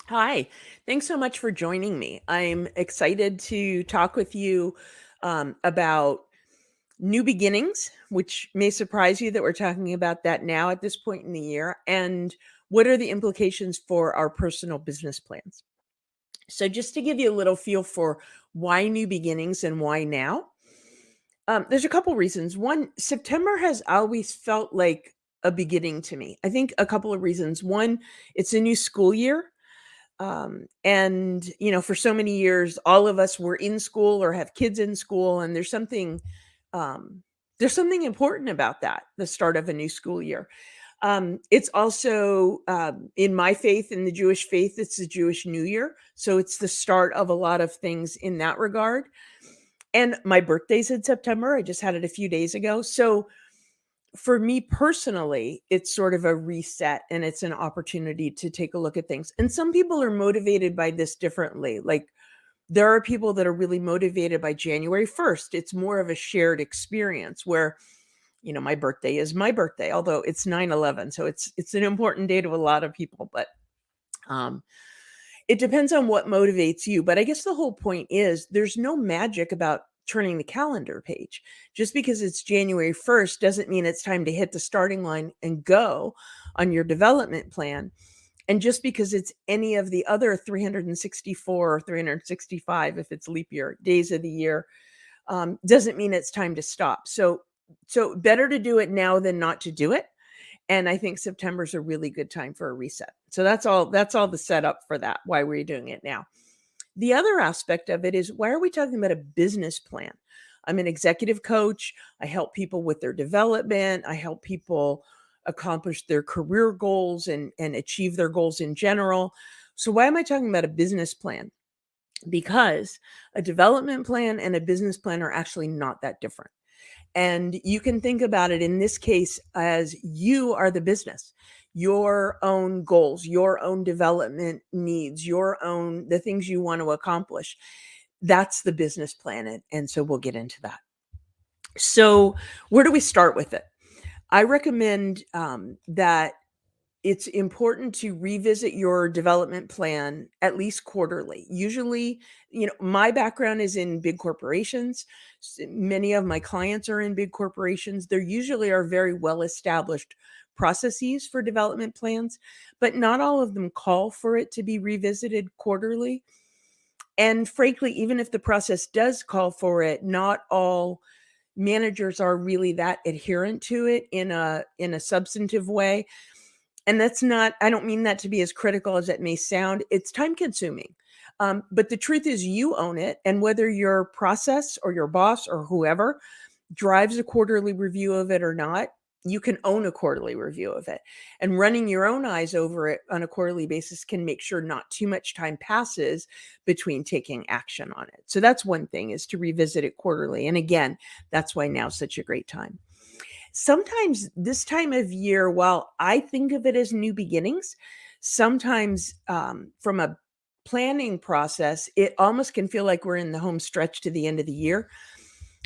Hi, thanks so much for joining me. I'm excited to talk with you about new beginnings, which may surprise you that we're talking about that now at this point in the year, and what are the implications for our personal business plans. So, just to give you a little feel for why new beginnings and why now, there's a couple reasons. One, September has always felt like a beginning to me. I think a couple of reasons. One, it's a new school year, and for so many years, all of us were in school or have kids in school, and um, there's something important about that, the start of a new school year. It's also in my faith, in the Jewish faith, it's the Jewish New Year, so it's the start of a lot of things in that regard. And my birthday's in September. I just had it a few days ago, so for me personally, it's sort of a reset and it's an opportunity to take a look at things. And some people are motivated by this differently. Like there are people that are really motivated by January 1st. It's more of a shared experience where, my birthday is my birthday, although it's 9/11, so it's an important day to a lot of people, but um it depends on what motivates you, but I guess the whole point is there's no magic about turning the calendar page. Just because it's January 1st doesn't mean it's time to hit the starting line and go on your development plan. And just because it's any of the other 364 or 365, if it's leap year, days of the year, doesn't mean it's time to stop. So better to do it now than not to do it. And I think September's a really good time for a reset. So that's all the setup for that, why we're doing it now. The other aspect of it is, why are we talking about a business plan? I'm an executive coach. I help people with their development. I help people accomplish their career goals and achieve their goals in general. So why am I talking about a business plan? Because a development plan and a business plan are actually not that different. And you can think about it in this case as you are the business, your own goals, your own development needs, the things you want to accomplish. That's the business plan. And so we'll get into that. So, where do we start with it? I recommend that it's important to revisit your development plan at least quarterly. Usually, my background is in big corporations. Many of my clients are in big corporations. There usually are very well established processes for development plans, but not all of them call for it to be revisited quarterly. And frankly, even if the process does call for it, not all managers are really that adherent to it in a substantive way. And that's not, I don't mean that to be as critical as it may sound. It's time consuming. But the truth is, you own it. And whether your process or your boss or whoever drives a quarterly review of it or not, you can own a quarterly review of it. And running your own eyes over it on a quarterly basis can make sure not too much time passes between taking action on it. So that's one thing, is to revisit it quarterly. And again, that's why now's such a great time. Sometimes this time of year, while I think of it as new beginnings, sometimes from a planning process, it almost can feel like we're in the home stretch to the end of the year.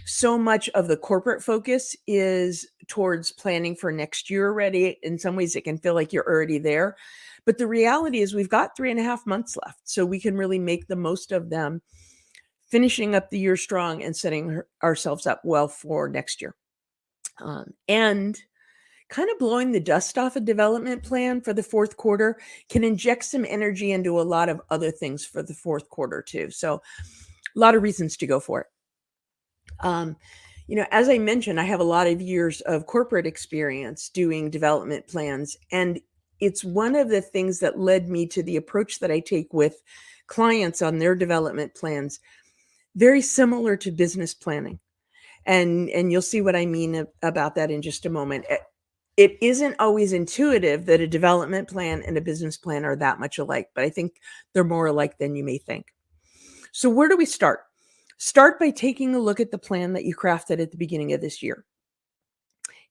So much of the corporate focus is towards planning for next year already. In some ways, it can feel like you're already there. But the reality is, we've got 3.5 months left. So we can really make the most of them, finishing up the year strong and setting ourselves up well for next year. And kind of blowing the dust off a development plan for the fourth quarter can inject some energy into a lot of other things for the fourth quarter too. So a lot of reasons to go for it. As I mentioned, I have a lot of years of corporate experience doing development plans, and it's one of the things that led me to the approach that I take with clients on their development plans, very similar to business planning. And you'll see what I mean about that in just a moment. It isn't always intuitive that a development plan and a business plan are that much alike, but I think they're more alike than you may think. So where do we start? Start by taking a look at the plan that you crafted at the beginning of this year.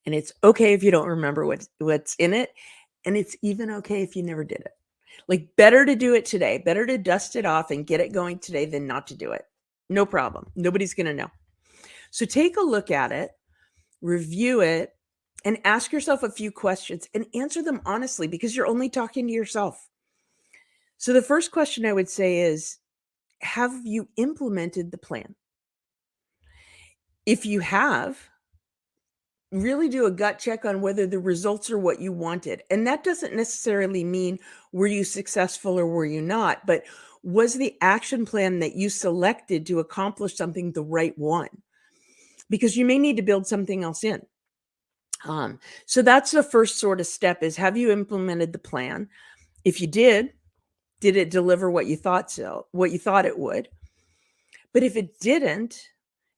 And it's okay if you don't remember what's in it, and it's even okay if you never did it. Like, better to do it today, better to dust it off and get it going today than not to do it. No problem. Nobody's going to know. So take a look at it, review it, and ask yourself a few questions and answer them honestly, because you're only talking to yourself. So the first question I would say is, have you implemented the plan? If you have, really do a gut check on whether the results are what you wanted. And that doesn't necessarily mean were you successful or were you not, but was the action plan that you selected to accomplish something the right one? Because you may need to build something else in. So that's the first sort of step is, have you implemented the plan? If you did it deliver what you thought it would? But if it didn't,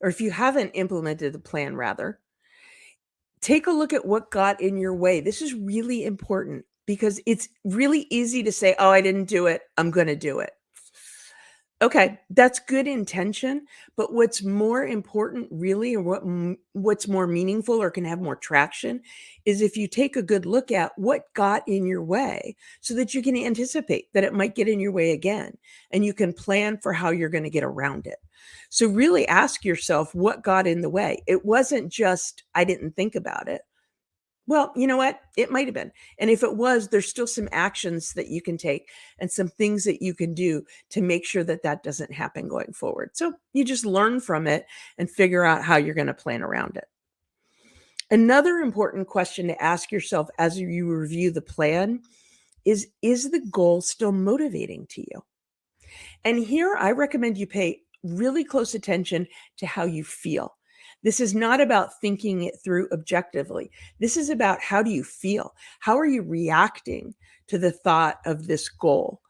or if you haven't implemented the plan rather, take a look at what got in your way. This is really important because it's really easy to say, "Oh, I didn't do it. I'm going to do it." Okay, that's good intention, but what's more important really, or what's more meaningful or can have more traction, is if you take a good look at what got in your way so that you can anticipate that it might get in your way again, and you can plan for how you're gonna get around it. So really ask yourself what got in the way. It wasn't just, "I didn't think about it." Well, you know what? It might have been. And if it was, there's still some actions that you can take and some things that you can do to make sure that that doesn't happen going forward. So you just learn from it and figure out how you're going to plan around it. Another important question to ask yourself as you review the plan is the goal still motivating to you? And here I recommend you pay really close attention to how you feel. This is not about thinking it through objectively. This is about, how do you feel? How are you reacting to the thought of this goal?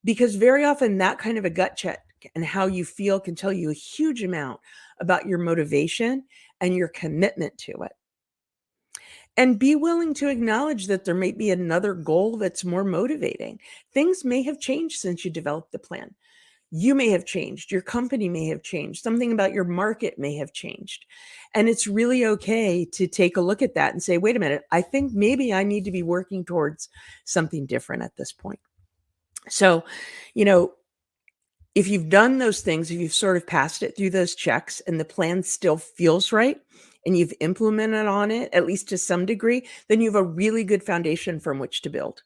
Because very often that kind of a gut check and how you feel can tell you a huge amount about your motivation and your commitment to it. And be willing to acknowledge that there may be another goal that's more motivating. Things may have changed since you developed the plan. You may have changed, your company may have changed, something about your market may have changed. And it's really okay to take a look at that and say, wait a minute, I think maybe I need to be working towards something different at this point. So, you know, if you've done those things, if you've sort of passed it through those checks and the plan still feels right and you've implemented on it, at least to some degree, then you have a really good foundation from which to build.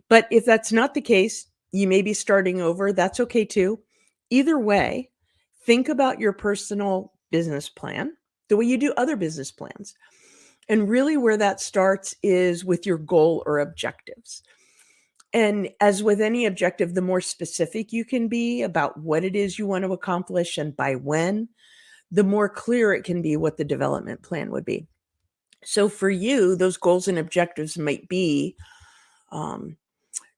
But if that's not the case, you may be starting over. That's okay too. Either way, think about your personal business plan the way you do other business plans. And really, where that starts is with your goal or objectives. And as with any objective, the more specific you can be about what it is you want to accomplish and by when, the more clear it can be what the development plan would be. So for you, those goals and objectives might be um,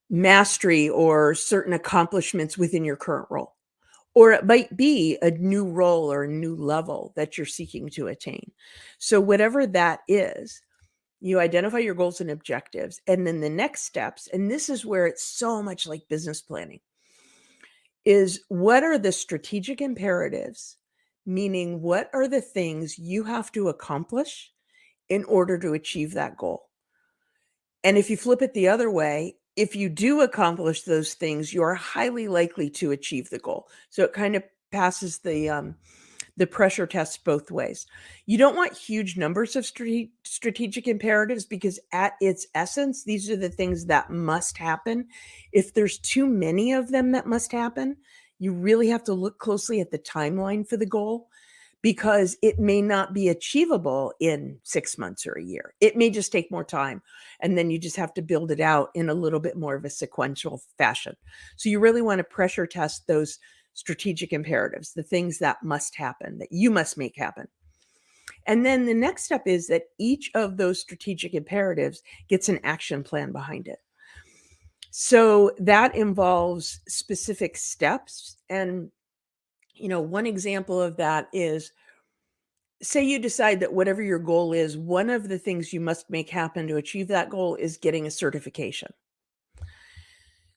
mastery or certain accomplishments within your current role. Or it might be a new role or a new level that you're seeking to attain. So, whatever that is, you identify your goals and objectives. And then the next steps, and this is where it's so much like business planning, is what are the strategic imperatives? Meaning, what are the things you have to accomplish in order to achieve that goal? And if you flip it the other way, if you do accomplish those things, you are highly likely to achieve the goal. So it kind of passes the pressure test both ways. You don't want huge numbers of strategic imperatives because at its essence, these are the things that must happen. If there's too many of them that must happen, you really have to look closely at the timeline for the goal because it may not be achievable in 6 months or a year. It may just take more time, and then you just have to build it out in a little bit more of a sequential fashion. So you really want to pressure test those strategic imperatives, the things that must happen, that you must make happen. And then the next step is that each of those strategic imperatives gets an action plan behind it. So that involves specific steps. And, one example of that is, say you decide that whatever your goal is, one of the things you must make happen to achieve that goal is getting a certification.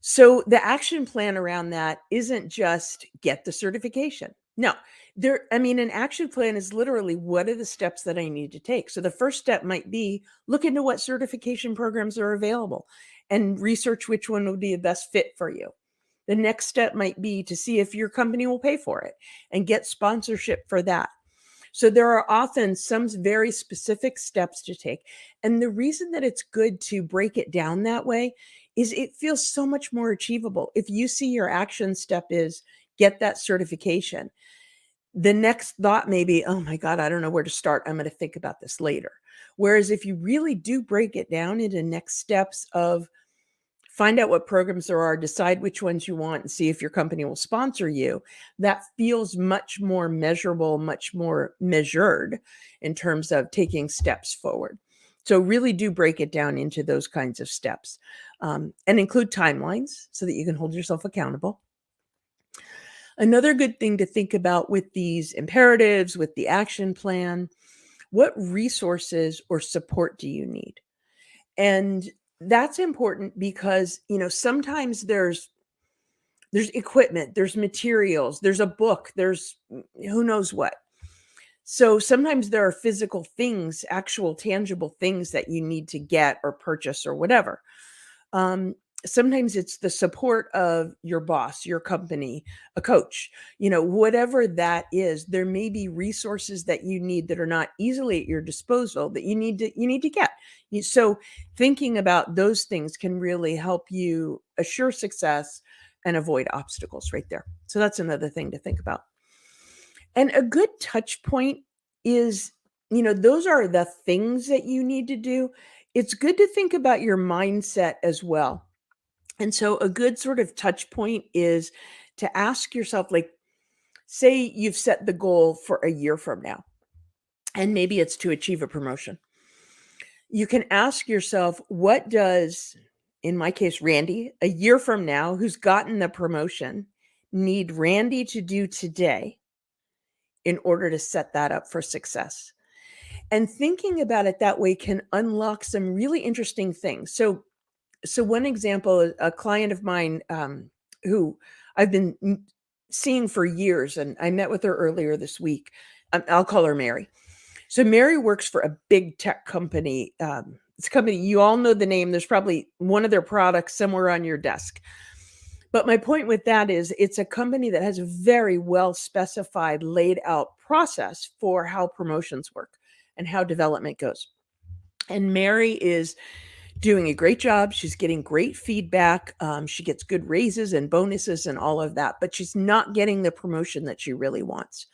So the action plan around that isn't just get the certification. No, an action plan is literally, what are the steps that I need to take? So the first step might be look into what certification programs are available and research which one would be the best fit for you. The next step might be to see if your company will pay for it and get sponsorship for that. So there are often some very specific steps to take. And the reason that it's good to break it down that way is it feels so much more achievable. If you see your action step is get that certification, the next thought may be, oh my God, I don't know where to start. I'm going to think about this later. Whereas if you really do break it down into next steps of find out what programs there are, decide which ones you want, and see if your company will sponsor you, that feels much more measurable, much more measured in terms of taking steps forward. So really do break it down into those kinds of steps, and include timelines so that you can hold yourself accountable. Another good thing to think about with these imperatives, with the action plan, what resources or support do you need? And that's important because, sometimes there's equipment, there's materials, there's a book, there's who knows what. So sometimes there are physical things, actual tangible things that you need to get or purchase or whatever. Um, Sometimes it's the support of your boss, your company, a coach, whatever that is. There may be resources that you need that are not easily at your disposal that you need to get. So thinking about those things can really help you assure success and avoid obstacles right there. So that's another thing to think about. And a good touch point is, those are the things that you need to do. It's good to think about your mindset as well. And so a good sort of touch point is to ask yourself, like, say you've set the goal for a year from now, and maybe it's to achieve a promotion. You can ask yourself, what does, in my case, Randy, a year from now, who's gotten the promotion, need Randy to do today in order to set that up for success? And thinking about it that way can unlock some really interesting things. So one example, a client of mine, who I've been seeing for years, and I met with her earlier this week. I'll call her Mary. So Mary works for a big tech company. It's a company, you all know the name. There's probably one of their products somewhere on your desk. But my point with that is it's a company that has a very well specified, laid out process for how promotions work and how development goes. And Mary is doing a great job. She's getting great feedback. She gets good raises and bonuses and all of that, but she's not getting the promotion that she really wants.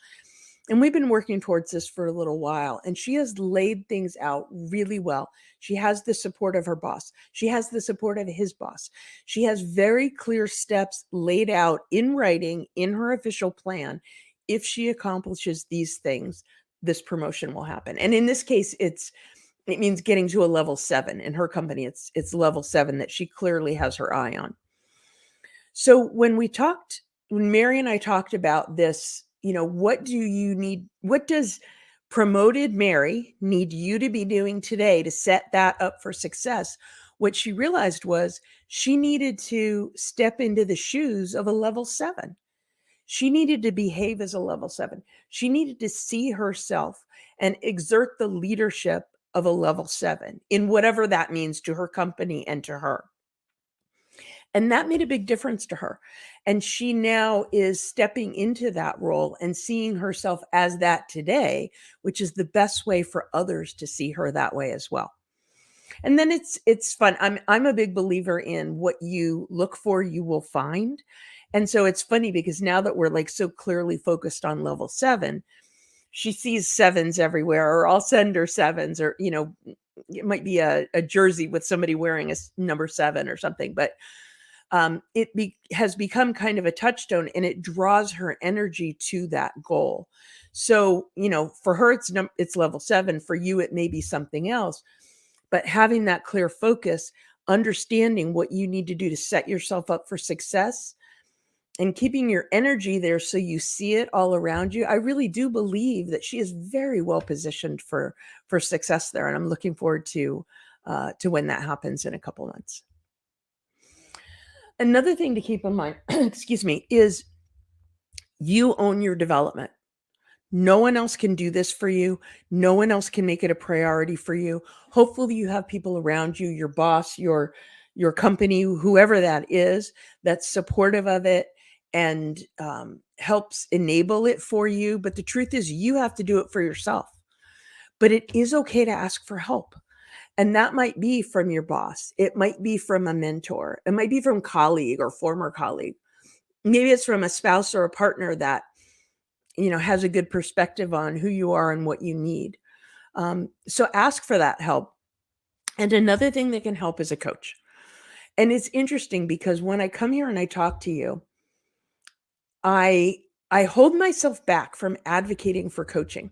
And we've been working towards this for a little while, and she has laid things out really well. She has the support of her boss. She has the support of his boss. She has very clear steps laid out in writing in her official plan. If she accomplishes these things, this promotion will happen. And in this case, it means getting to a level 7. In her company, it's level 7 that she clearly has her eye on. So when Mary and I talked about this, what do you need? What does promoted Mary need you to be doing today to set that up for success? What she realized was she needed to step into the shoes of a level 7. She needed to behave as a level 7. She needed to see herself and exert the leadership of a level 7 in whatever that means to her company and to her. And that made a big difference to her. And she now is stepping into that role and seeing herself as that today, which is the best way for others to see her that way as well. And then it's fun. I'm a big believer in what you look for, you will find. And so it's funny because now that we're like so clearly focused on level 7, she sees 7s everywhere, or I'll send her 7s, or, it might be a jersey with somebody wearing a number 7 or something, but has become kind of a touchstone, and it draws her energy to that goal. So, for her, it's level 7. For you, it may be something else, but having that clear focus, understanding what you need to do to set yourself up for success, and keeping your energy there so you see it all around you. I really do believe that she is very well positioned for success there, and I'm looking forward to when that happens in a couple months. Another thing to keep in mind, excuse me, is you own your development. No one else can do this for you. No one else can make it a priority for you. Hopefully you have people around you, your boss, your company, whoever that is, that's supportive of it and helps enable it for you. But the truth is you have to do it for yourself. But it is okay to ask for help. And that might be from your boss. It might be from a mentor. It might be from colleague or former colleague. Maybe it's from a spouse or a partner that, has a good perspective on who you are and what you need. So ask for that help. And another thing that can help is a coach. And it's interesting because when I come here and I talk to you, I hold myself back from advocating for coaching.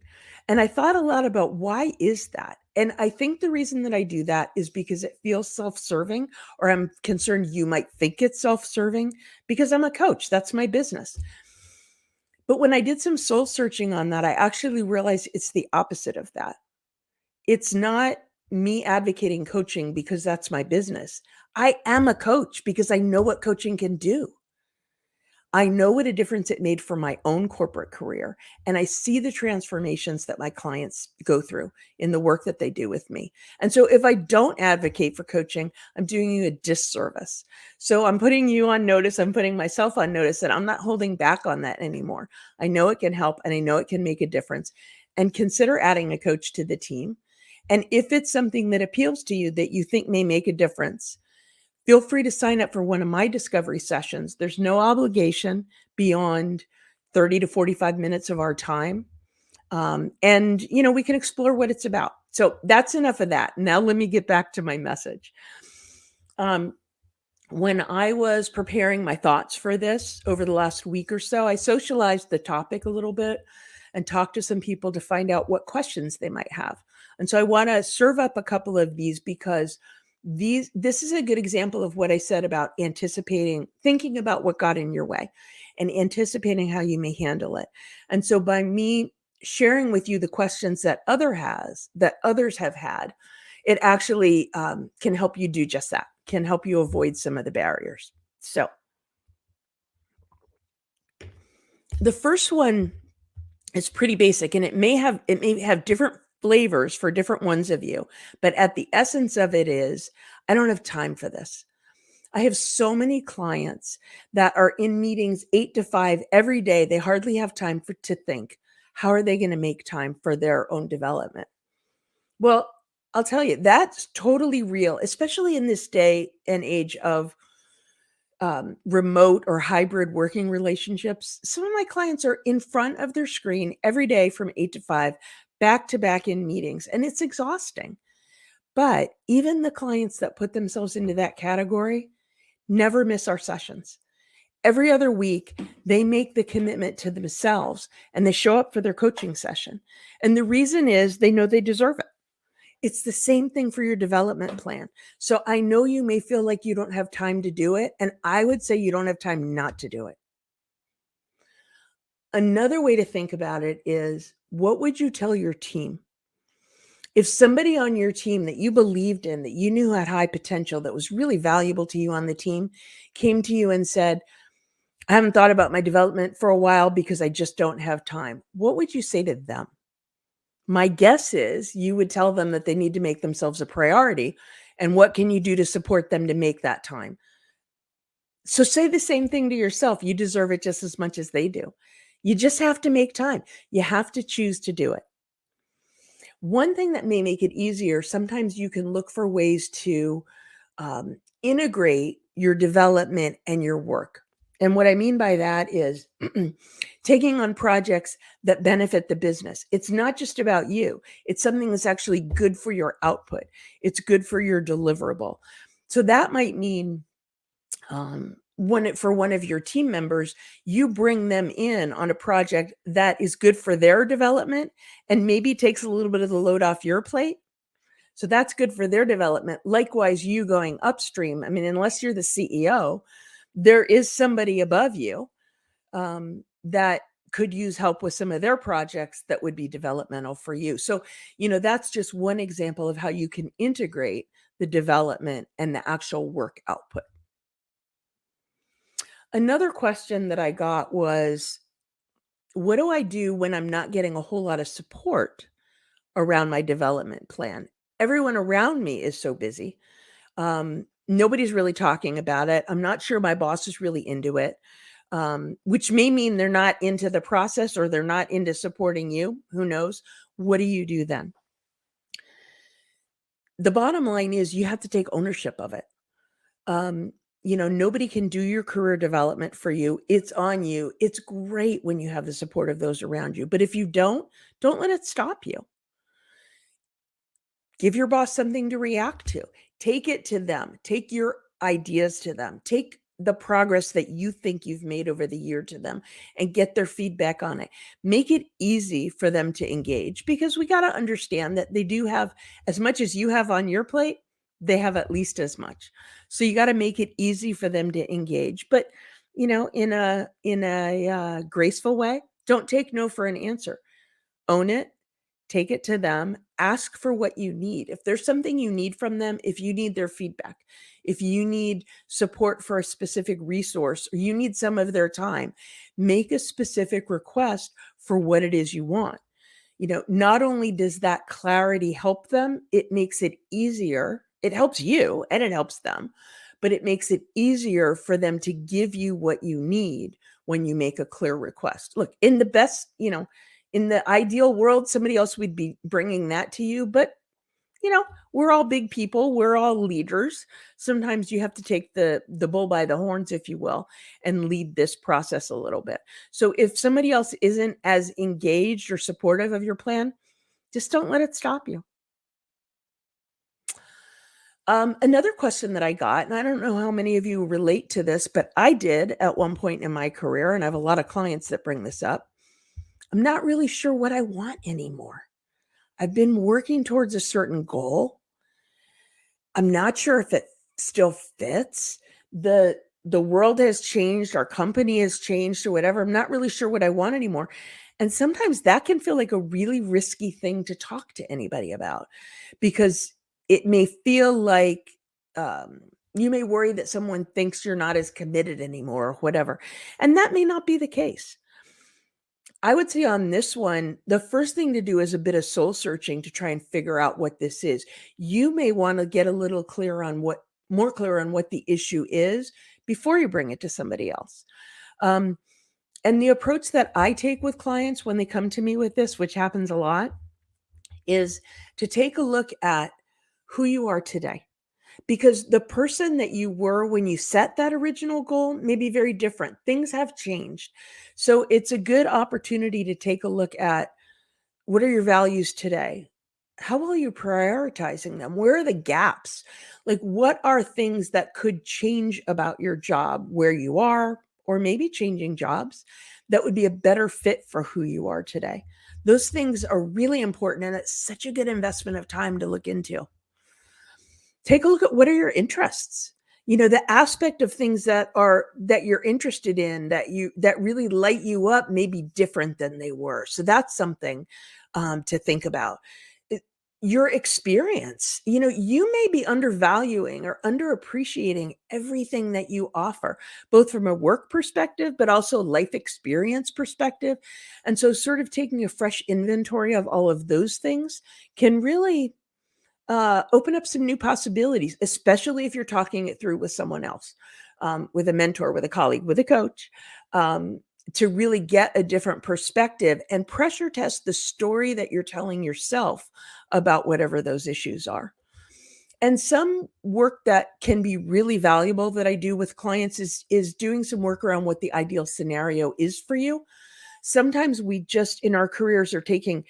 And I thought a lot about why is that? And I think the reason that I do that is because it feels self-serving, or I'm concerned you might think it's self-serving because I'm a coach. That's my business. But when I did some soul searching on that, I actually realized it's the opposite of that. It's not me advocating coaching because that's my business. I am a coach because I know what coaching can do. I know what a difference it made for my own corporate career, and I see the transformations that my clients go through in the work that they do with me. And so if I don't advocate for coaching, I'm doing you a disservice. So I'm putting you on notice. I'm putting myself on notice that I'm not holding back on that anymore. I know it can help and I know it can make a difference. And consider adding a coach to the team. And if it's something that appeals to you that you think may make a difference, feel free to sign up for one of my discovery sessions. There's no obligation beyond 30 to 45 minutes of our time. And, we can explore what it's about. So that's enough of that. Now let me get back to my message. When I was preparing my thoughts for this over the last week or so, I socialized the topic a little bit and talked to some people to find out what questions they might have. And so I want to serve up a couple of these because this is a good example of what I said about anticipating, thinking about what got in your way and anticipating how you may handle it. And so by me sharing with you the questions that others have had, it actually can help you do just that, can help you avoid some of the barriers. So the first one is pretty basic, and it may have different flavors for different ones of you, but at the essence of it is, I don't have time for this. I have so many clients that are in meetings 8 to 5 every day. They hardly have time to think, how are they going to make time for their own development? Well, I'll tell you, that's totally real, especially in this day and age of remote or hybrid working relationships. Some of my clients are in front of their screen every day from 8 to 5, back to back in meetings, and it's exhausting. But even the clients that put themselves into that category never miss our sessions. Every other week, they make the commitment to themselves and they show up for their coaching session. And the reason is they know they deserve it. It's the same thing for your development plan. So I know you may feel like you don't have time to do it, and I would say you don't have time not to do it. Another way to think about it is, what would you tell your team? If somebody on your team that you believed in, that you knew had high potential, that was really valuable to you on the team, came to you and said, I haven't thought about my development for a while because I just don't have time, what would you say to them? My guess is you would tell them that they need to make themselves a priority. And what can you do to support them to make that time? So say the same thing to yourself. You deserve it just as much as they do. You just have to make time. You have to choose to do it. One thing that may make it easier, sometimes you can look for ways to integrate your development and your work. And what I mean by that is taking on projects that benefit the business. It's not just about you. It's something that's actually good for your output. It's good for your deliverable. So that might mean for one of your team members, you bring them in on a project that is good for their development and maybe takes a little bit of the load off your plate. So that's good for their development. Likewise, you going upstream. I mean, unless you're the CEO, there is somebody above you that could use help with some of their projects that would be developmental for you. So, that's just one example of how you can integrate the development and the actual work output. Another question that I got was, what do I do when I'm not getting a whole lot of support around my development plan? Everyone around me is so busy. Nobody's really talking about it. I'm not sure my boss is really into it, which may mean they're not into the process or they're not into supporting you. Who knows? What do you do then? the bottom line is you have to take ownership of it. Um, Nobody can do your career development for you. It's on you. It's great when you have the support of those around you. But if you don't let it stop you. Give your boss something to react to. Take it to them. Take your ideas to them. Take the progress that you think you've made over the year to them and get their feedback on it. Make it easy for them to engage, because we got to understand that they do have as much as you have on your plate, they have at least as much. So you got to make it easy for them to engage, but in a graceful way. Don't take no for an answer. Own it. Take it to them, ask for what you need. If there's something you need from them, if you need their feedback, if you need support for a specific resource, or you need some of their time, make a specific request for what it is you want. Not only does that clarity help them, it makes it easier. It helps you and it helps them, but it makes it easier for them to give you what you need when you make a clear request. Look, in the ideal world, somebody else would be bringing that to you, but we're all big people. We're all leaders. Sometimes you have to take the bull by the horns, if you will, and lead this process a little bit. So if somebody else isn't as engaged or supportive of your plan, just don't let it stop you. Another question that I got, and I don't know how many of you relate to this, but I did at one point in my career, and I have a lot of clients that bring this up. I'm not really sure what I want anymore. I've been working towards a certain goal. I'm not sure if it still fits. The world has changed, our company has changed or whatever. I'm not really sure what I want anymore. And sometimes that can feel like a really risky thing to talk to anybody about, because it may feel like you may worry that someone thinks you're not as committed anymore or whatever. And that may not be the case. I would say on this one, the first thing to do is a bit of soul searching to try and figure out what this is. You may want to get a little more clear on what the issue is before you bring it to somebody else. Um, and the approach that I take with clients when they come to me with this, which happens a lot, is to take a look at who you are today. Because the person that you were when you set that original goal may be very different. Things have changed. So it's a good opportunity to take a look at, what are your values today? How well are you prioritizing them? Where are the gaps? Like, what are things that could change about your job where you are, or maybe changing jobs that would be a better fit for who you are today? Those things are really important, and it's such a good investment of time to look into. Take a look at, what are your interests? The aspect of things that you're interested in, that really light you up, may be different than they were. So that's something to think about. Your experience, you may be undervaluing or underappreciating everything that you offer, both from a work perspective, but also life experience perspective. And so sort of taking a fresh inventory of all of those things can really open up some new possibilities, especially if you're talking it through with someone else, with a mentor, with a colleague, with a coach, to really get a different perspective and pressure test the story that you're telling yourself about whatever those issues are. And some work that can be really valuable that I do with clients is doing some work around what the ideal scenario is for you. Sometimes we just in our careers are taking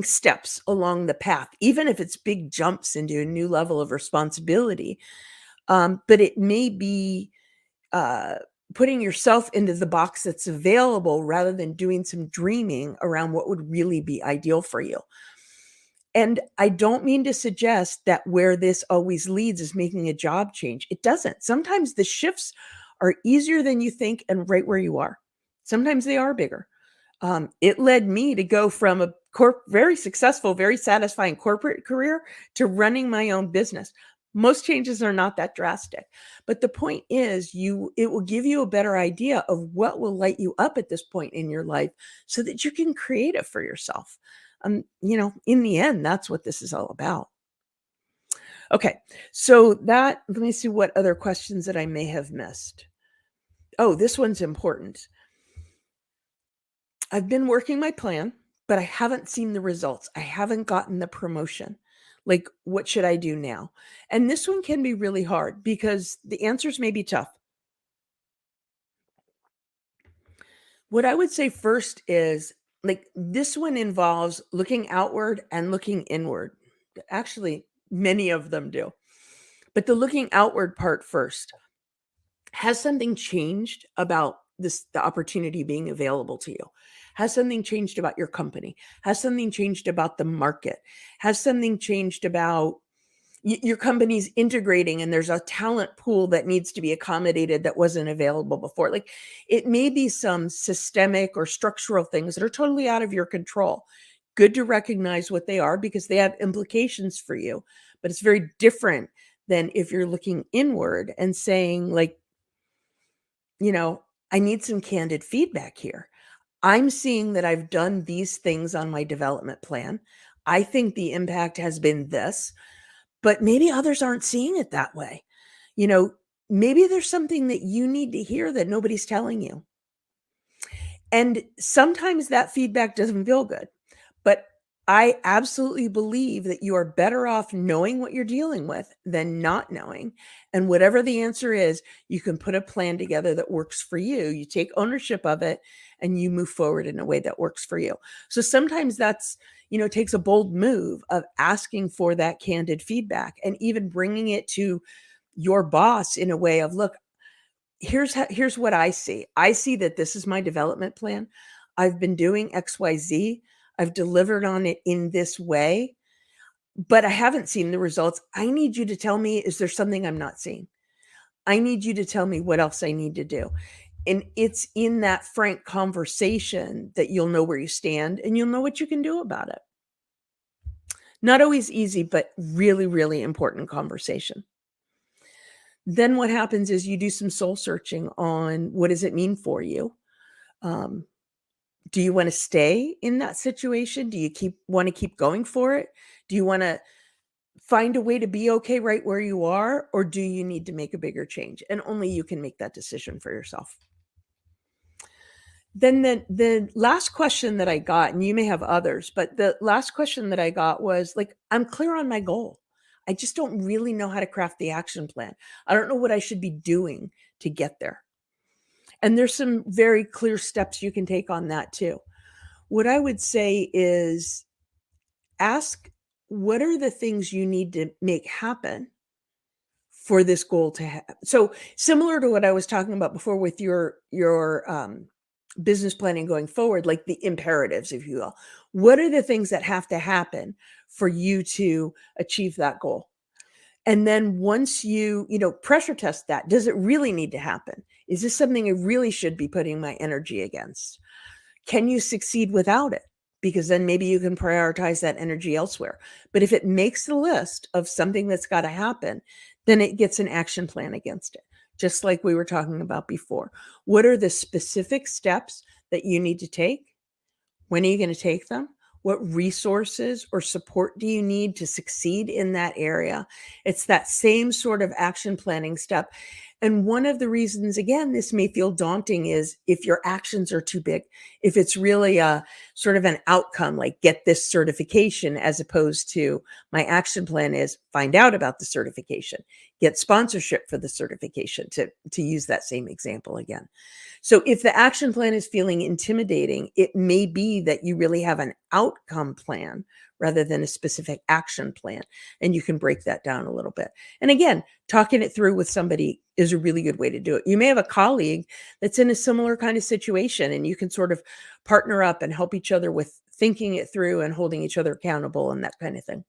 steps along the path, even if it's big jumps into a new level of responsibility. But it may be uh, putting yourself into the box that's available rather than doing some dreaming around what would really be ideal for you. And I don't mean to suggest that where this always leads is making a job change. It doesn't. Sometimes the shifts are easier than you think and right where you are. Sometimes they are bigger. It led me to go from a very successful, very satisfying corporate career to running my own business. Most changes are not that drastic, but the point is, it will give you a better idea of what will light you up at this point in your life, so that you can create it for yourself. In the end, that's what this is all about. Okay, so let me see what other questions that I may have missed. Oh, this one's important. I've been working my plan, but I haven't seen the results. I haven't gotten the promotion. Like, what should I do now? And this one can be really hard because the answers may be tough. What I would say first is, like, this one involves looking outward and looking inward. Actually, many of them do. But the looking outward part first. Has something changed about the opportunity being available to you? Has something changed about your company? Has something changed about the market? Has something changed about your company's integrating and there's a talent pool that needs to be accommodated that wasn't available before? Like, it may be some systemic or structural things that are totally out of your control. Good to recognize what they are because they have implications for you, but it's very different than if you're looking inward and saying, like, I need some candid feedback here. I'm seeing that I've done these things on my development plan. I think the impact has been this, but maybe others aren't seeing it that way. You know, maybe there's something that you need to hear that nobody's telling you. And sometimes that feedback doesn't feel good. But I absolutely believe that you are better off knowing what you're dealing with than not knowing. And whatever the answer is, you can put a plan together that works for you. You take ownership of it and you move forward in a way that works for you. So sometimes takes a bold move of asking for that candid feedback and even bringing it to your boss in a way of, look, here's what I see. I see that this is my development plan. I've been doing XYZ. I've delivered on it in this way, but I haven't seen the results. I need you to tell me, is there something I'm not seeing? I need you to tell me what else I need to do. And it's in that frank conversation that you'll know where you stand and you'll know what you can do about it. Not always easy, but really, really important conversation. Then what happens is you do some soul searching on, what does it mean for you? Um, do you want to stay in that situation? Do you want to keep going for it? Do you want to find a way to be okay right where you are? Or do you need to make a bigger change? And only you can make that decision for yourself. Then the last question that I got, and you may have others, but the last question that I got was, like, I'm clear on my goal. I just don't really know how to craft the action plan. I don't know what I should be doing to get there. And there's some very clear steps you can take on that too. What I would say is, ask, what are the things you need to make happen for this goal to happen? So similar to what I was talking about before with your business planning going forward, like the imperatives, if you will. What are the things that have to happen for you to achieve that goal? And then once pressure test that, does it really need to happen? Is this something I really should be putting my energy against? Can you succeed without it? Because then maybe you can prioritize that energy elsewhere. But if it makes the list of something that's got to happen, then it gets an action plan against it, just like we were talking about before. What are the specific steps that you need to take? When are you going to take them? What resources or support do you need to succeed in that area? It's that same sort of action planning step. And one of the reasons, again, this may feel daunting is if your actions are too big, if it's really a sort of an outcome, like get this certification, as opposed to my action plan is find out about the certification, get sponsorship for the certification, to use that same example again. So if the action plan is feeling intimidating, it may be that you really have an outcome plan rather than a specific action plan. And you can break that down a little bit. And again, talking it through with somebody is a really good way to do it. You may have a colleague that's in a similar kind of situation, and you can sort of partner up and help each other with thinking it through and holding each other accountable and that kind of thing.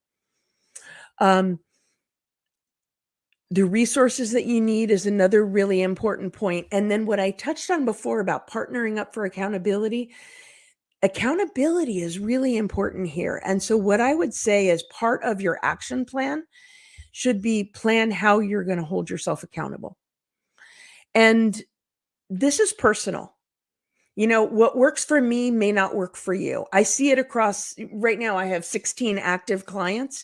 The resources that you need is another really important point. And then what I touched on before about partnering up for accountability is really important here. And so what I would say is part of your action plan should be plan how you're going to hold yourself accountable. And this is personal. What works for me may not work for you. I see it across right now. I have 16 active clients.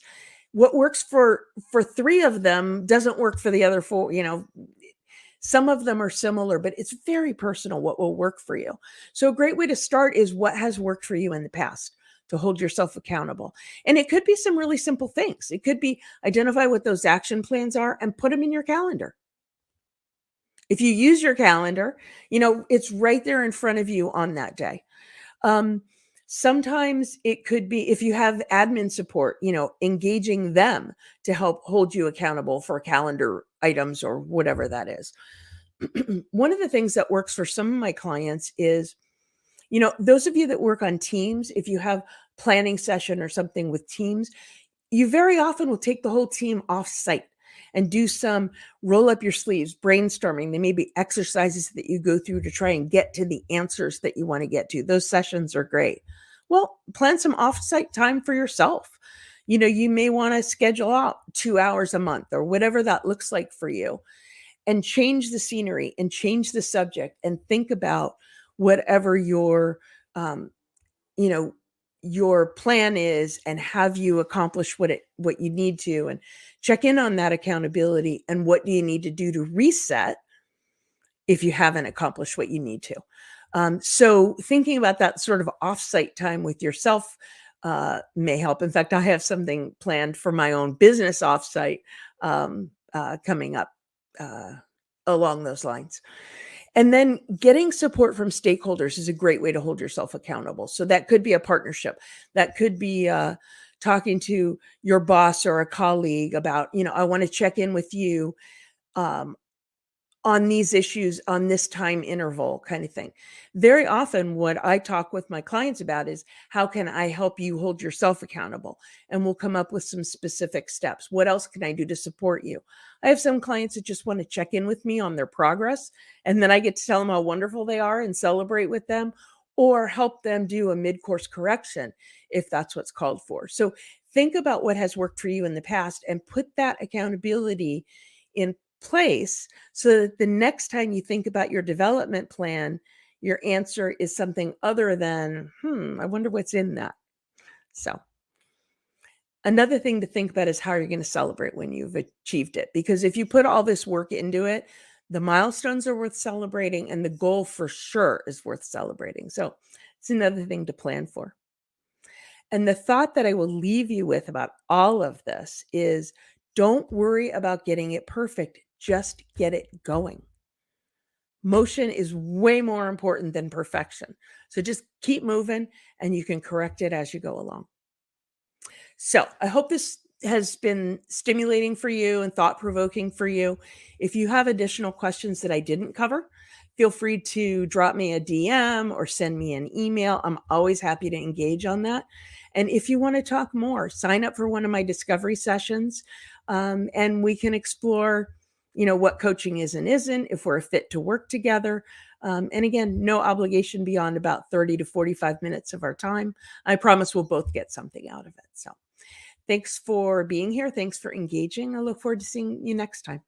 What works for 3 of them doesn't work for the other 4. Some of them are similar, but it's very personal what will work for you. So a great way to start is what has worked for you in the past. to hold yourself accountable. And it could be some really simple things. It could be identify what those action plans are and put them in your calendar. If you use your calendar, it's right there in front of you on that day. Um, Sometimes it could be if you have admin support, engaging them to help hold you accountable for calendar items or whatever that is. One of the things that works for some of my clients is, those of you that work on teams, if you have planning session or something with teams, you very often will take the whole team off site and do some roll up your sleeves brainstorming. There may be exercises that you go through to try and get to the answers that you want to get to. Those sessions are great. Well, plan some off-site time for yourself. You may want to schedule out 2 hours a month or whatever that looks like for you, and change the scenery and change the subject and think about whatever um, you know, your plan is, and have you accomplished what you need to, and check in on that accountability and what do you need to do to reset if you haven't accomplished what you need to. So thinking about that sort of offsite time with yourself may help. In fact, I have something planned for my own business offsite coming up along those lines. And then getting support from stakeholders is a great way to hold yourself accountable. So that could be a partnership. That could be talking to your boss or a colleague about, I want to check in with you um, on these issues on this time interval kind of thing. Very often what I talk with my clients about is, how can I help you hold yourself accountable? And we'll come up with some specific steps. What else can I do to support you? I have some clients that just want to check in with me on their progress, and then I get to tell them how wonderful they are and celebrate with them, or help them do a mid-course correction if that's what's called for. So think about what has worked for you in the past and put that accountability in place so that the next time you think about your development plan, your answer is something other than, I wonder what's in that. So another thing to think about is how you're going to celebrate when you've achieved it. Because if you put all this work into it, the milestones are worth celebrating, and the goal for sure is worth celebrating. So it's another thing to plan for. And the thought that I will leave you with about all of this is, don't worry about getting it perfect. Just get it going. Motion is way more important than perfection. So just keep moving, and you can correct it as you go along. So I hope this has been stimulating for you and thought-provoking for you. If you have additional questions that I didn't cover, feel free to drop me a DM or send me an email. I'm always happy to engage on that. And if you want to talk more, sign up for one of my discovery sessions, and we can explore, what coaching is and isn't, if we're a fit to work together. And again, no obligation beyond about 30 to 45 minutes of our time. I promise we'll both get something out of it. So thanks for being here. Thanks for engaging. I look forward to seeing you next time.